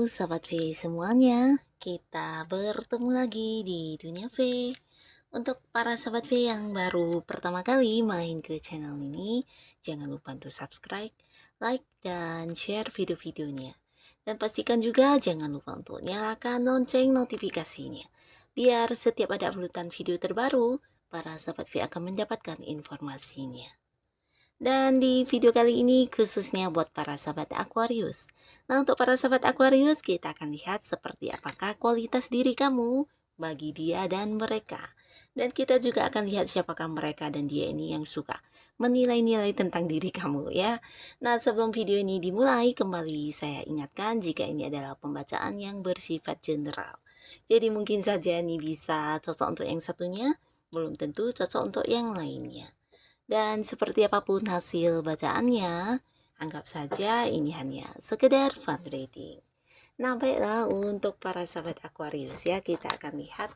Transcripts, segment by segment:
Sahabat V semuanya, kita bertemu lagi di Dunia V. Untuk para sahabat V yang baru pertama kali main ke channel ini, jangan lupa untuk subscribe, like, dan share video-videonya. Dan pastikan juga jangan lupa untuk nyalakan lonceng notifikasinya. Biar setiap ada uploadan video terbaru, para sahabat V akan mendapatkan informasinya. Dan di video kali ini khususnya buat para sahabat Aquarius. Nah, untuk para sahabat Aquarius, kita akan lihat seperti apakah kualitas diri kamu bagi dia dan mereka. Dan kita juga akan lihat siapakah mereka dan dia ini yang suka menilai-nilai tentang diri kamu ya. Nah, sebelum video ini dimulai, kembali saya ingatkan jika ini adalah pembacaan yang bersifat general. Jadi mungkin saja ini bisa cocok untuk yang satunya, belum tentu cocok untuk yang lainnya. Dan seperti apapun hasil bacaannya, anggap saja ini hanya sekedar fun reading. Nah, baiklah untuk para sahabat Aquarius ya, kita akan lihat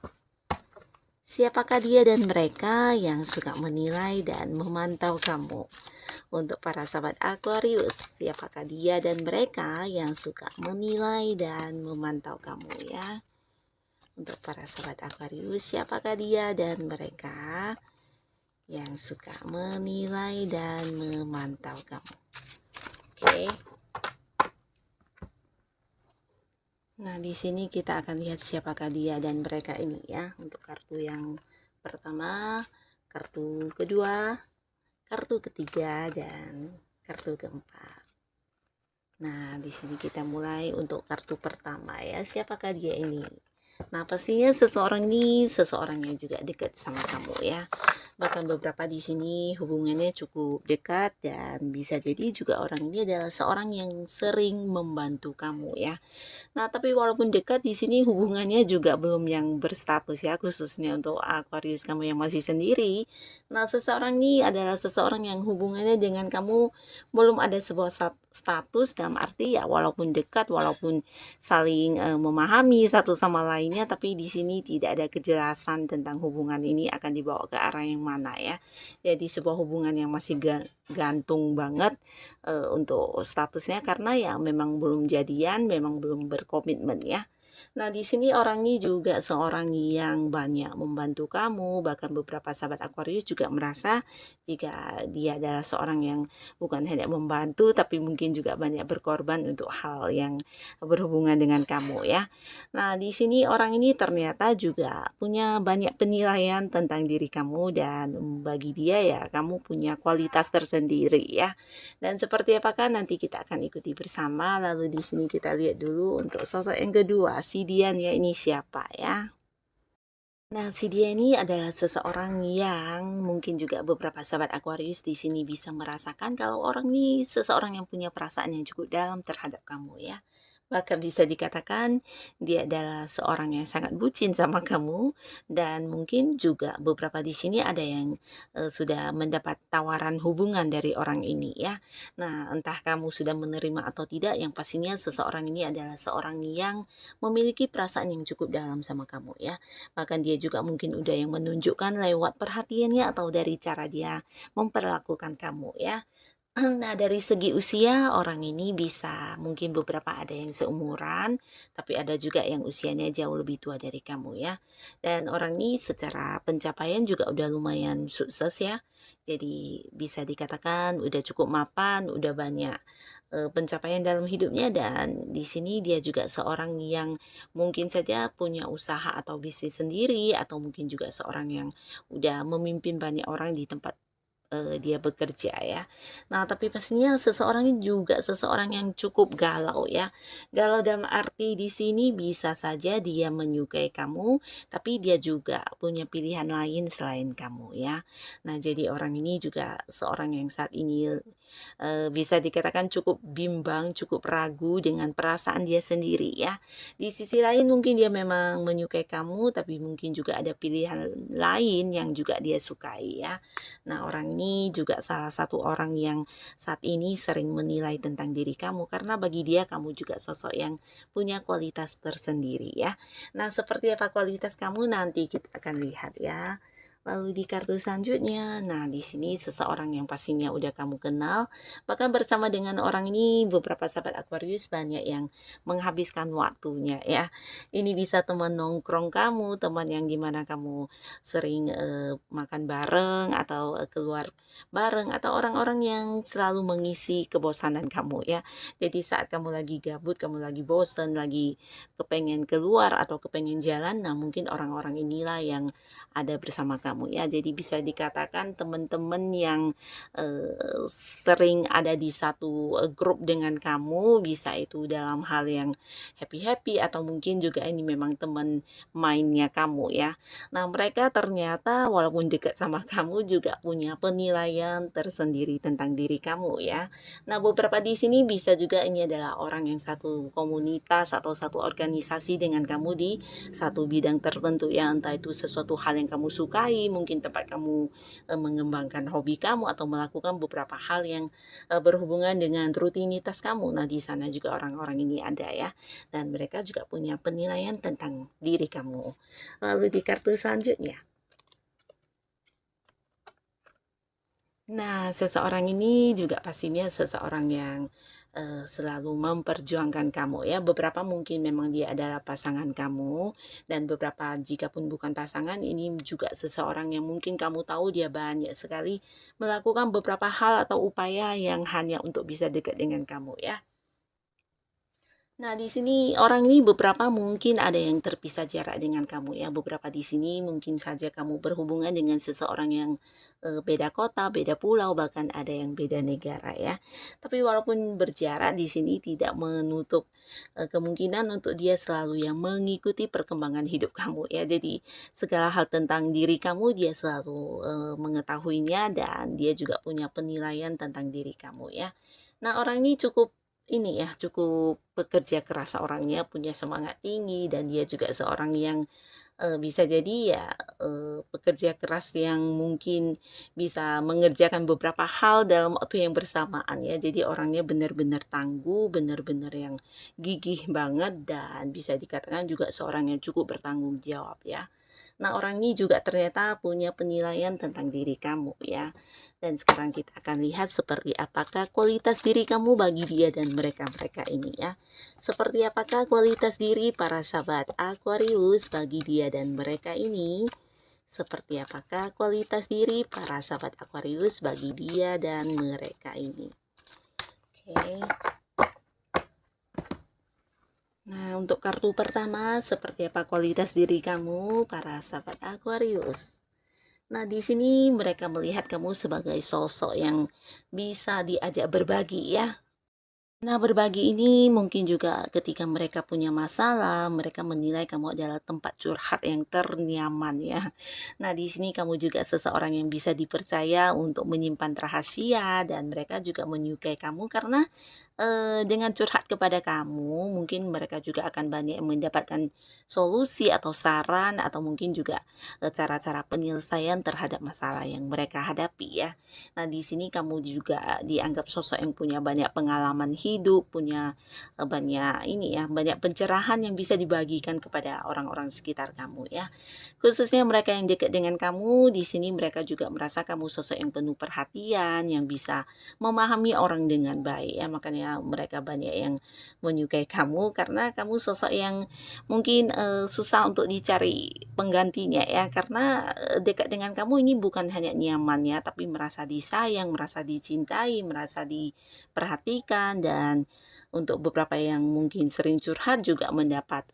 siapakah dia dan mereka yang suka menilai dan memantau kamu. Untuk para sahabat Aquarius, siapakah dia dan mereka yang suka menilai dan memantau kamu ya. Untuk para sahabat Aquarius, siapakah dia dan mereka yang suka menilai dan memantau kamu. Oke. Nah, di sini kita akan lihat siapakah dia dan mereka ini ya. Untuk kartu yang pertama, kartu kedua, kartu ketiga, dan kartu keempat. Nah, di sini kita mulai untuk kartu pertama ya. Siapakah dia ini? Nah, pastinya seseorang ini seseorang yang juga dekat sama kamu ya. Bahkan beberapa di sini hubungannya cukup dekat dan bisa jadi juga orang ini adalah seorang yang sering membantu kamu ya. Nah, tapi walaupun dekat di sini hubungannya juga belum yang berstatus ya, khususnya untuk Aquarius kamu yang masih sendiri. Nah, seseorang ini adalah seseorang yang hubungannya dengan kamu belum ada sebuah status, dalam arti ya walaupun dekat, walaupun saling memahami satu sama lainnya, tapi di sini tidak ada kejelasan tentang hubungan ini akan dibawa ke arah yang mana ya. Jadi sebuah hubungan yang masih gantung banget untuk statusnya karena ya memang belum jadian, memang belum berkomitmen ya. Nah, di sini orang ini juga seorang yang banyak membantu kamu, bahkan beberapa sahabat Aquarius juga merasa jika dia adalah seorang yang bukan hanya membantu, tapi mungkin juga banyak berkorban untuk hal yang berhubungan dengan kamu ya. Nah, di sini orang ini ternyata juga punya banyak penilaian tentang diri kamu dan bagi dia ya kamu punya kualitas tersendiri ya. Dan seperti apakah nanti kita akan ikuti bersama. Lalu di sini kita lihat dulu untuk sosok yang kedua, si Dian ya, ini siapa ya? Nah, si dia ini adalah seseorang yang mungkin juga beberapa sahabat Aquarius di sini bisa merasakan kalau orang ini seseorang yang punya perasaan yang cukup dalam terhadap kamu ya. Bahkan bisa dikatakan dia adalah seorang yang sangat bucin sama kamu dan mungkin juga beberapa di sini ada yang sudah mendapat tawaran hubungan dari orang ini ya. Nah, entah kamu sudah menerima atau tidak, yang pastinya seseorang ini adalah seorang yang memiliki perasaan yang cukup dalam sama kamu ya. Bahkan dia juga mungkin udah yang menunjukkan lewat perhatiannya atau dari cara dia memperlakukan kamu ya. Nah, dari segi usia orang ini bisa mungkin beberapa ada yang seumuran, tapi ada juga yang usianya jauh lebih tua dari kamu ya. Dan orang ini secara pencapaian juga udah lumayan sukses ya. Jadi bisa dikatakan udah cukup mapan, udah banyak pencapaian dalam hidupnya dan di sini dia juga seorang yang mungkin saja punya usaha atau bisnis sendiri atau mungkin juga seorang yang udah memimpin banyak orang di tempat dia bekerja ya. Nah, tapi pastinya seseorang ini juga seseorang yang cukup galau ya. Galau dalam arti di sini bisa saja dia menyukai kamu, tapi dia juga punya pilihan lain selain kamu ya. Nah, jadi orang ini juga seorang yang saat ini bisa dikatakan cukup bimbang, cukup ragu dengan perasaan dia sendiri ya. Di sisi lain mungkin dia memang menyukai kamu, tapi mungkin juga ada pilihan lain yang juga dia sukai ya. Nah, orang ini juga salah satu orang yang saat ini sering menilai tentang diri kamu karena bagi dia kamu juga sosok yang punya kualitas tersendiri ya. Nah, seperti apa kualitas kamu nanti kita akan lihat ya. Lalu di kartu selanjutnya, nah di sini seseorang yang pastinya udah kamu kenal, bahkan bersama dengan orang ini beberapa sahabat Aquarius banyak yang menghabiskan waktunya ya. Ini bisa teman nongkrong kamu, teman yang dimana kamu sering makan bareng atau keluar bareng atau orang-orang yang selalu mengisi kebosanan kamu ya. Jadi saat kamu lagi gabut, kamu lagi bosen, lagi kepengen keluar atau kepengen jalan, nah mungkin orang-orang inilah yang ada bersama kamu ya. Jadi bisa dikatakan teman-teman yang sering ada di satu grup dengan kamu, bisa itu dalam hal yang happy-happy atau mungkin juga ini memang teman mainnya kamu ya. Nah, mereka ternyata walaupun dekat sama kamu juga punya penilaian tersendiri tentang diri kamu ya. Nah, beberapa di sini bisa juga ini adalah orang yang satu komunitas atau satu organisasi dengan kamu di satu bidang tertentu ya, entah itu sesuatu hal yang kamu sukai, mungkin tempat kamu mengembangkan hobi kamu atau melakukan beberapa hal yang berhubungan dengan rutinitas kamu. Nah, di sana juga orang-orang ini ada ya, dan mereka juga punya penilaian tentang diri kamu. Lalu di kartu selanjutnya. Nah, seseorang ini juga pastinya seseorang yang selalu memperjuangkan kamu ya. Beberapa mungkin memang dia adalah pasangan kamu dan beberapa jika pun bukan pasangan ini juga seseorang yang mungkin kamu tahu dia banyak sekali melakukan beberapa hal atau upaya yang hanya untuk bisa dekat dengan kamu ya. Nah, di sini orang ini beberapa mungkin ada yang terpisah jarak dengan kamu ya. Beberapa di sini mungkin saja kamu berhubungan dengan seseorang yang beda kota, beda pulau, bahkan ada yang beda negara ya. Tapi walaupun berjarak di sini tidak menutup kemungkinan untuk dia selalu yang mengikuti perkembangan hidup kamu ya. Jadi segala hal tentang diri kamu dia selalu mengetahuinya dan dia juga punya penilaian tentang diri kamu ya. Nah, orang ini cukup ini ya, cukup pekerja keras orangnya, punya semangat tinggi dan dia juga seorang yang bisa jadi ya pekerja keras yang mungkin bisa mengerjakan beberapa hal dalam waktu yang bersamaan ya. Jadi orangnya benar-benar tangguh, benar-benar yang gigih banget dan bisa dikatakan juga seorang yang cukup bertanggung jawab ya. Nah, orang ini juga ternyata punya penilaian tentang diri kamu ya. Dan sekarang kita akan lihat seperti apakah kualitas diri kamu bagi dia dan mereka-mereka ini ya. Seperti apakah kualitas diri para sahabat Aquarius bagi dia dan mereka ini. Seperti apakah kualitas diri para sahabat Aquarius bagi dia dan mereka ini. Oke. Nah, untuk kartu pertama, seperti apa kualitas diri kamu para sahabat Aquarius? Nah, di sini mereka melihat kamu sebagai sosok yang bisa diajak berbagi ya. Nah, berbagi ini mungkin juga ketika mereka punya masalah, mereka menilai kamu adalah tempat curhat yang ternyaman ya. Nah, di sini kamu juga seseorang yang bisa dipercaya untuk menyimpan rahasia dan mereka juga menyukai kamu karena dengan curhat kepada kamu, mungkin mereka juga akan banyak mendapatkan solusi atau saran atau mungkin juga cara-cara penyelesaian terhadap masalah yang mereka hadapi ya. Nah, di sini kamu juga dianggap sosok yang punya banyak pengalaman hidup, punya banyak ini ya, banyak pencerahan yang bisa dibagikan kepada orang-orang sekitar kamu ya. Khususnya mereka yang dekat dengan kamu, di sini mereka juga merasa kamu sosok yang penuh perhatian, yang bisa memahami orang dengan baik ya. Makanya mereka banyak yang menyukai kamu karena kamu sosok yang mungkin susah untuk dicari penggantinya ya. Karena dekat dengan kamu ini bukan hanya nyaman ya, tapi merasa disayang, merasa dicintai, merasa diperhatikan dan untuk beberapa yang mungkin sering curhat juga mendapat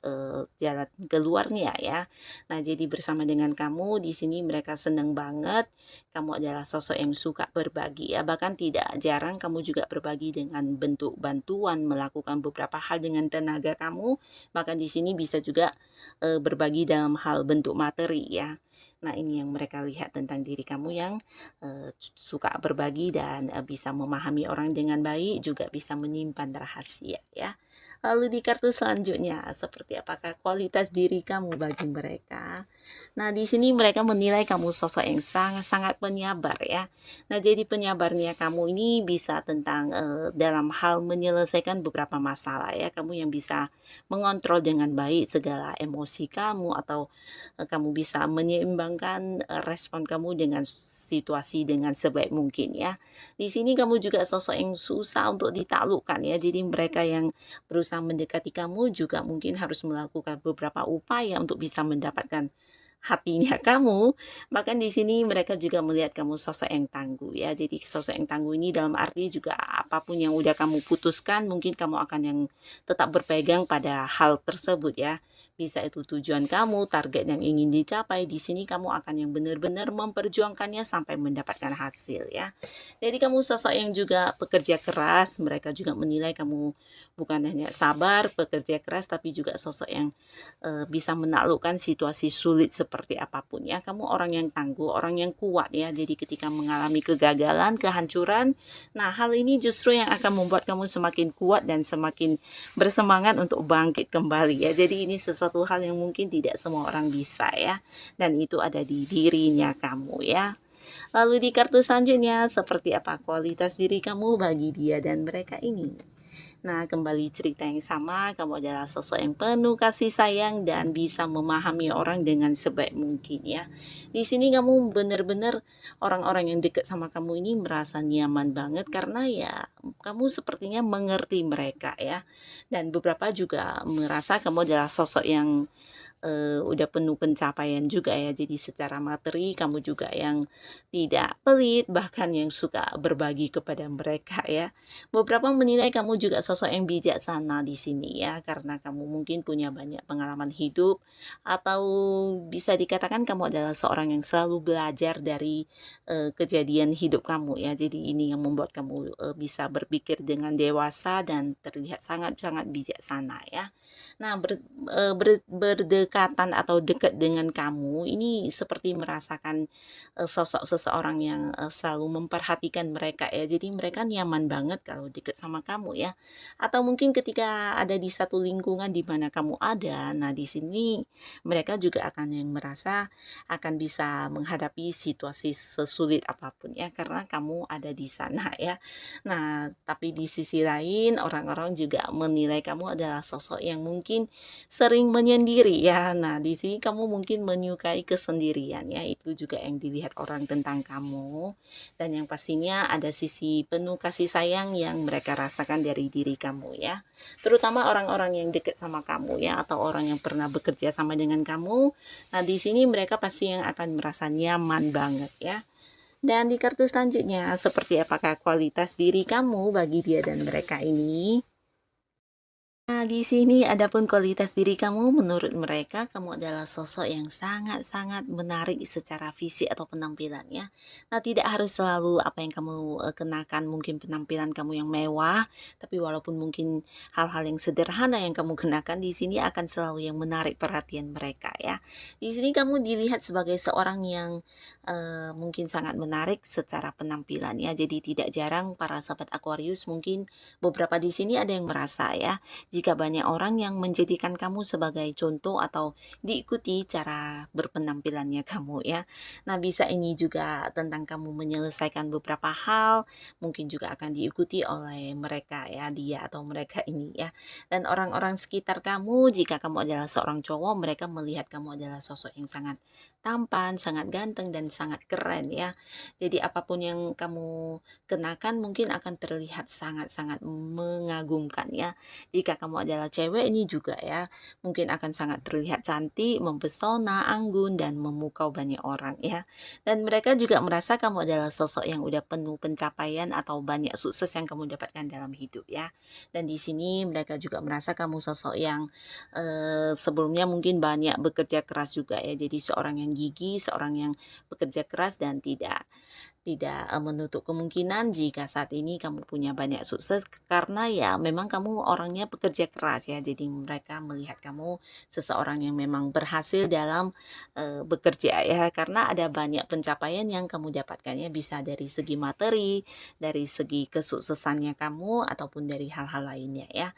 jalan keluarnya ya. Nah, jadi bersama dengan kamu di sini mereka senang banget. Kamu adalah sosok yang suka berbagi ya. Bahkan tidak jarang kamu juga berbagi dengan bentuk bantuan, melakukan beberapa hal dengan tenaga kamu. Bahkan di sini bisa juga berbagi dalam hal bentuk materi ya. Nah, ini yang mereka lihat tentang diri kamu yang suka berbagi dan bisa memahami orang dengan baik, juga bisa menyimpan rahasia ya. Lalu di kartu selanjutnya, seperti apakah kualitas diri kamu bagi mereka? Nah, di sini mereka menilai kamu sosok yang sangat-sangat penyabar ya. Nah, jadi penyabarnya kamu ini bisa tentang dalam hal menyelesaikan beberapa masalah ya. Kamu yang bisa mengontrol dengan baik segala emosi kamu, atau kamu bisa menyeimbangkan respon kamu dengan situasi dengan sebaik mungkin ya. Di sini kamu juga sosok yang susah untuk ditaklukkan ya. Jadi mereka yang berusaha mendekati kamu juga mungkin harus melakukan beberapa upaya untuk bisa mendapatkan hatinya kamu. Bahkan di sini mereka juga melihat kamu sosok yang tangguh ya. Jadi sosok yang tangguh ini dalam arti juga apapun yang udah kamu putuskan, mungkin kamu akan yang tetap berpegang pada hal tersebut ya. Bisa itu tujuan kamu, target yang ingin dicapai, di sini kamu akan yang benar-benar memperjuangkannya sampai mendapatkan hasil ya. Jadi kamu sosok yang juga pekerja keras, mereka juga menilai kamu bukan hanya sabar, pekerja keras, tapi juga sosok yang bisa menaklukkan situasi sulit seperti apapun ya. Kamu orang yang tangguh, orang yang kuat ya. Jadi ketika mengalami kegagalan, kehancuran, nah hal ini justru yang akan membuat kamu semakin kuat dan semakin bersemangat untuk bangkit kembali ya. Jadi ini sesuatu hal yang mungkin tidak semua orang bisa ya. Dan itu ada di dirinya kamu ya. Lalu di kartu selanjutnya, seperti apa kualitas diri kamu bagi dia dan mereka ini? Nah, kembali cerita yang sama, kamu adalah sosok yang penuh kasih sayang dan bisa memahami orang dengan sebaik mungkin ya. Di sini kamu benar-benar orang-orang yang dekat sama kamu ini merasa nyaman banget karena ya kamu sepertinya mengerti mereka ya. Dan beberapa juga merasa kamu adalah sosok yang udah penuh pencapaian juga ya. Jadi secara materi kamu juga yang tidak pelit, bahkan yang suka berbagi kepada mereka ya. Beberapa menilai kamu juga sosok yang bijaksana di sini ya, karena kamu mungkin punya banyak pengalaman hidup, atau bisa dikatakan kamu adalah seorang yang selalu belajar dari kejadian hidup kamu ya. Jadi ini yang membuat kamu bisa berpikir dengan dewasa dan terlihat sangat-sangat bijaksana ya. Nah, berdekatan atau dekat dengan kamu ini seperti merasakan sosok seseorang yang selalu memperhatikan mereka ya. Jadi mereka nyaman banget kalau dekat sama kamu ya. Atau mungkin ketika ada di satu lingkungan di mana kamu ada, nah di sini mereka juga akan yang merasa akan bisa menghadapi situasi sesulit apapun ya, karena kamu ada di sana ya. Nah, tapi di sisi lain orang-orang juga menilai kamu adalah sosok yang mungkin sering menyendiri ya. Nah, di sini kamu mungkin menyukai kesendirian ya. Itu juga yang dilihat orang tentang kamu. Dan yang pastinya ada sisi penuh kasih sayang yang mereka rasakan dari diri kamu ya. Terutama orang-orang yang dekat sama kamu ya, atau orang yang pernah bekerja sama dengan kamu. Nah, di sini mereka pasti yang akan merasa nyaman banget ya. Dan di kartu selanjutnya, seperti apakah kualitas diri kamu bagi dia dan mereka ini? Nah, di sini adapun kualitas diri kamu, menurut mereka kamu adalah sosok yang sangat-sangat menarik secara fisik atau penampilannya. Nah, tidak harus selalu apa yang kamu kenakan, mungkin penampilan kamu yang mewah, tapi walaupun mungkin hal-hal yang sederhana yang kamu kenakan di sini akan selalu yang menarik perhatian mereka ya. Di sini kamu dilihat sebagai seorang yang mungkin sangat menarik secara penampilan ya. Jadi tidak jarang para sahabat Aquarius mungkin beberapa di sini ada yang merasa ya, jika banyak orang yang menjadikan kamu sebagai contoh atau diikuti cara berpenampilannya kamu ya. Nah, bisa ini juga tentang kamu menyelesaikan beberapa hal, mungkin juga akan diikuti oleh mereka ya, dia atau mereka ini ya. Dan orang-orang sekitar kamu, jika kamu adalah seorang cowok, mereka melihat kamu adalah sosok yang sangat tampan, sangat ganteng dan sangat keren ya. Jadi apapun yang kamu kenakan mungkin akan terlihat sangat-sangat mengagumkan ya. Jika kamu adalah cewek ini juga ya, mungkin akan sangat terlihat cantik, mempesona, anggun, dan memukau banyak orang ya. Dan mereka juga merasa kamu adalah sosok yang udah penuh pencapaian atau banyak sukses yang kamu dapatkan dalam hidup ya. Dan di sini mereka juga merasa kamu sosok yang sebelumnya mungkin banyak bekerja keras juga ya. Jadi seorang yang gigih, seorang yang bekerja keras dan tidak menutup kemungkinan jika saat ini kamu punya banyak sukses karena ya memang kamu orangnya pekerja keras ya. Jadi mereka melihat kamu seseorang yang memang berhasil dalam bekerja ya, karena ada banyak pencapaian yang kamu dapatkan ya, bisa dari segi materi, dari segi kesuksesannya kamu ataupun dari hal-hal lainnya ya.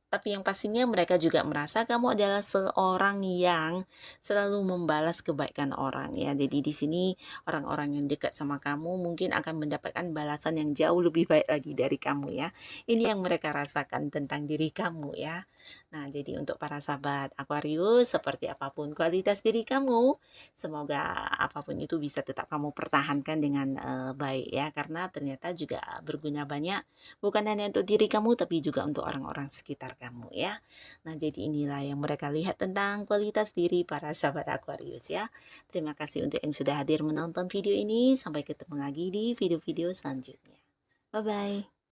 Tapi yang pastinya mereka juga merasa kamu adalah seorang yang selalu membalas kebaikan orang ya. Jadi di sini orang-orang yang dekat sama kamu mungkin akan mendapatkan balasan yang jauh lebih baik lagi dari kamu ya. Ini yang mereka rasakan tentang diri kamu ya. Nah, jadi untuk para sahabat Aquarius, seperti apapun kualitas diri kamu, semoga apapun itu bisa tetap kamu pertahankan dengan baik ya. Karena ternyata juga berguna banyak, bukan hanya untuk diri kamu tapi juga untuk orang-orang sekitar kamu ya. Nah, jadi inilah yang mereka lihat tentang kualitas diri para sahabat Aquarius ya. Terima kasih untuk yang sudah hadir menonton video ini. Sampai ketemu lagi di video-video selanjutnya. Bye bye.